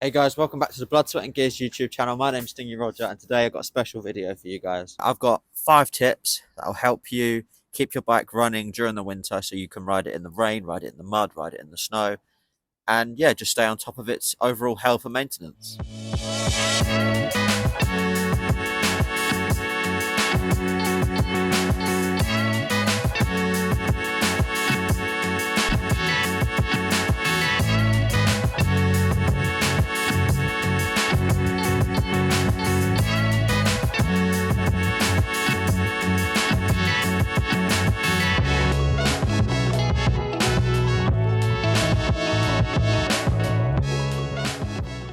Hey guys, welcome back to the Blood, Sweat and Gears YouTube channel. My name's Stingy Roger and today I've got a special video for you guys. I've got 5 tips that'll help you keep your bike running during the winter so you can ride it in the rain, ride it in the mud, ride it in the snow, and yeah, just stay on top of its overall health and maintenance.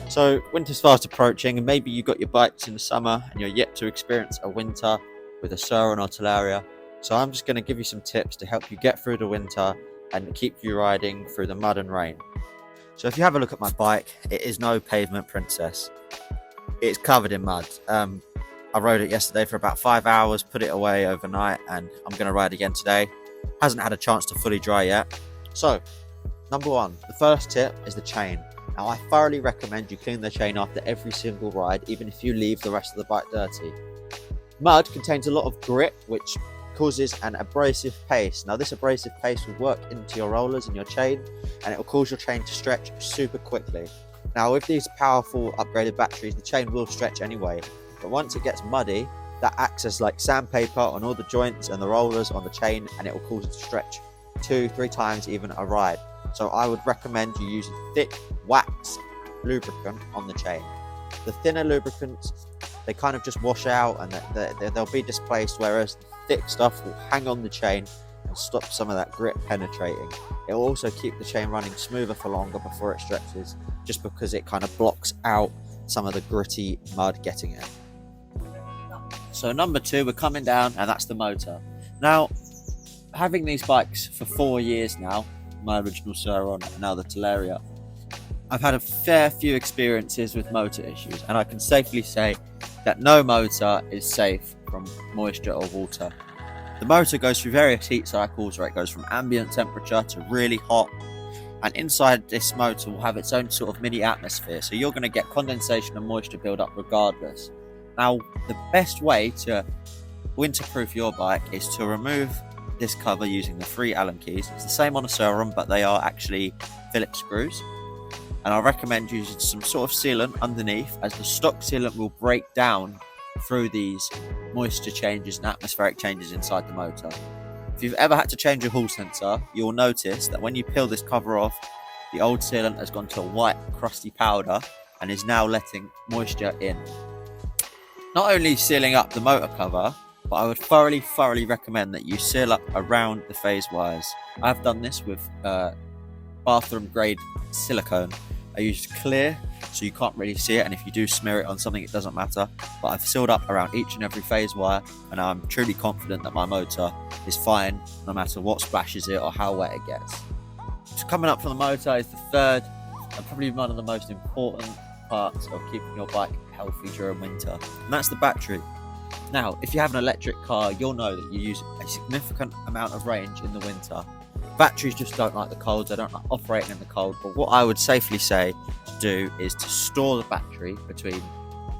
So winter's fast approaching and maybe you got your bikes in the summer and you're yet to experience a winter with a Surron or Talaria. So I'm just going to give you some tips to help you get through the winter and keep you riding through the mud and rain. So if you have a look at my bike, it is no pavement princess. It's covered in mud. I rode it yesterday for about 5 hours, put it away overnight, and I'm going to ride again today. Hasn't had a chance to fully dry yet. So, number one, the first tip is the chain. Now, I thoroughly recommend you clean the chain after every single ride, even if you leave the rest of the bike dirty. Mud contains a lot of grit, which causes an abrasive paste. Now, this abrasive paste will work into your rollers and your chain, and it will cause your chain to stretch super quickly. Now, with these powerful upgraded batteries, the chain will stretch anyway, but once it gets muddy, that acts as like sandpaper on all the joints and the rollers on the chain, and it will cause it to stretch 2-3 times even a ride. So I would recommend you use a thick wax lubricant on the chain. The thinner lubricants, they kind of just wash out and they'll be displaced, whereas the thick stuff will hang on the chain and stop some of that grit penetrating. It will also keep the chain running smoother for longer before it stretches, just because it kind of blocks out some of the gritty mud getting in. So number 2, we're coming down, and that's the motor. Now, having these bikes for 4 years now, my original Surron and now the Talaria, I've had a fair few experiences with motor issues, and I can safely say that no motor is safe from moisture or water. The motor goes through various heat cycles where it goes from ambient temperature to really hot, and inside this motor will have its own sort of mini atmosphere, so you're going to get condensation and moisture build up regardless. Now, the best way to winterproof your bike is to remove this cover using the 3 Allen keys. It's the same on a Surron, but they are actually Phillips screws, and I recommend using some sort of sealant underneath, as the stock sealant will break down through these moisture changes and atmospheric changes inside the motor. If you've ever had to change your hall sensor, you'll notice that when you peel this cover off, the old sealant has gone to a white crusty powder and is now letting moisture in. Not only sealing up the motor cover, but I would thoroughly recommend that you seal up around the phase wires. I've done this with bathroom grade silicone. I used clear so you can't really see it, and if you do smear it on something it doesn't matter, but I've sealed up around each and every phase wire, and I'm truly confident that my motor is fine no matter what splashes it or how wet it gets. So coming up from the motor is the third and probably one of the most important parts of keeping your bike healthy during winter, and that's the battery. Now, if you have an electric car, you'll know that you use a significant amount of range in the winter. Batteries just don't like the cold, they don't like operating in the cold, but what I would safely say to do is to store the battery between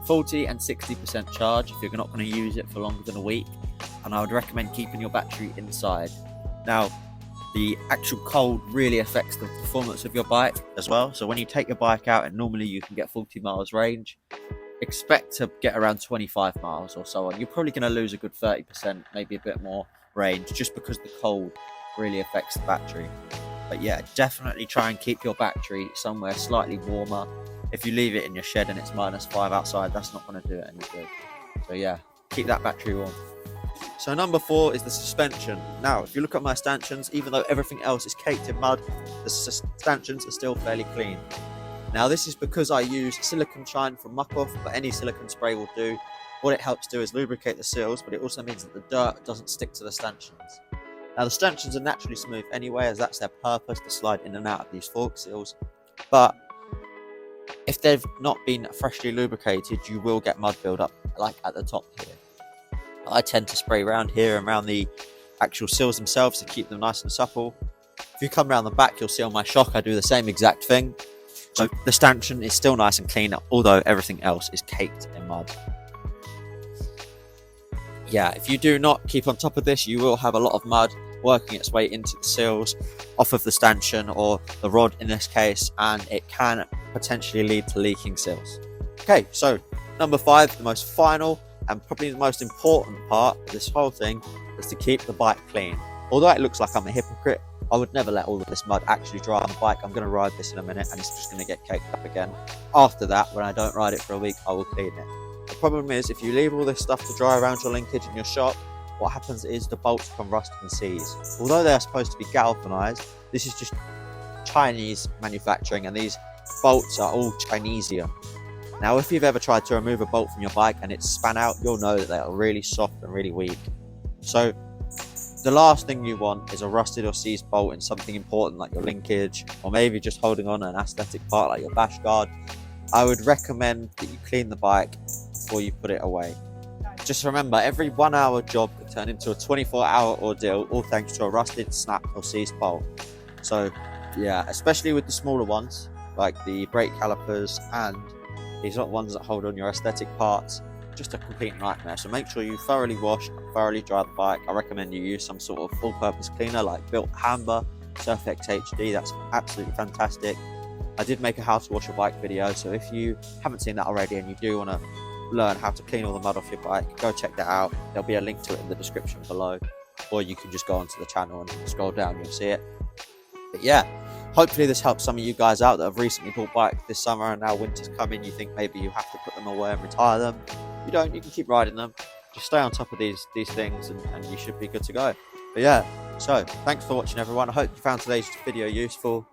40 and 60% charge if you're not going to use it for longer than a week, and I would recommend keeping your battery inside. Now, the actual cold really affects the performance of your bike as well, so when you take your bike out and normally you can get 40 miles range, expect to get around 25 miles or so on. You're probably going to lose a good 30%, maybe a bit more range, just because the cold really affects the battery. But yeah, definitely try and keep your battery somewhere slightly warmer. If you leave it in your shed and it's -5 outside, that's not going to do it any good. So yeah, keep that battery warm. So number 4 is the suspension. Now, if you look at my stanchions, even though everything else is caked in mud, the stanchions are still fairly clean. Now, this is because I use silicone shine from Muck Off, but any silicone spray will do. What it helps do is lubricate the seals, but it also means that the dirt doesn't stick to the stanchions. Now, the stanchions are naturally smooth anyway, as that's their purpose, to slide in and out of these fork seals. But if they've not been freshly lubricated, you will get mud build-up, like at the top here. I tend to spray around here and around the actual seals themselves to keep them nice and supple. If you come around the back, you'll see on my shock I do the same exact thing. So the stanchion is still nice and clean, although everything else is caked in mud. Yeah, if you do not keep on top of this, you will have a lot of mud working its way into the seals off of the stanchion or the rod in this case, and it can potentially lead to leaking seals. Okay, so number 5, the most final and probably the most important part of this whole thing is to keep the bike clean. Although it looks like I'm a hypocrite, I would never let all of this mud actually dry on the bike. I'm going to ride this in a minute and it's just going to get caked up again. After that, when I don't ride it for a week, I will clean it. The problem is, if you leave all this stuff to dry around your linkage in your shop, what happens is the bolts can rust and seize. Although they are supposed to be galvanized, this is just Chinese manufacturing, and these bolts are all Chinesium. Now, if you've ever tried to remove a bolt from your bike and it's span out, you'll know that they are really soft and really weak. So the last thing you want is a rusted or seized bolt in something important like your linkage, or maybe just holding on an aesthetic part like your bash guard. I would recommend that you clean the bike before you put it away. Just remember, every 1 hour job could turn into a 24-hour ordeal, all thanks to a rusted, snapped or seized bolt. So yeah, especially with the smaller ones like the brake calipers and these are ones that hold on your aesthetic parts, just a complete nightmare. So make sure you thoroughly wash and thoroughly dry the bike. I recommend you use some sort of all-purpose cleaner like Built Amber, Surfex HD. That's absolutely fantastic. I did make a how to wash a bike video, so if you haven't seen that already and you do want to learn how to clean all the mud off your bike, go check that out. There'll be a link to it in the description below, or you can just go onto the channel and scroll down, you'll see it. But yeah, hopefully this helps some of you guys out that have recently bought bikes this summer and now winter's coming. You think maybe you have to put them away and retire them. You don't, you can keep riding them. Just stay on top of these things and you should be good to go. But yeah, so thanks for watching everyone. I hope you found today's video useful.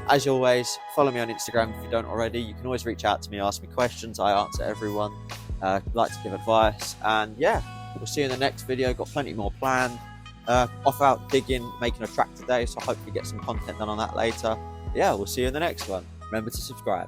As always, follow me on Instagram if you don't already. You can always reach out to me, ask me questions. I answer everyone. Like to give advice. And yeah, we'll see you in the next video. Got plenty more planned. Off out digging, making a track today. So hopefully get some content done on that later. Yeah, we'll see you in the next one. Remember to subscribe.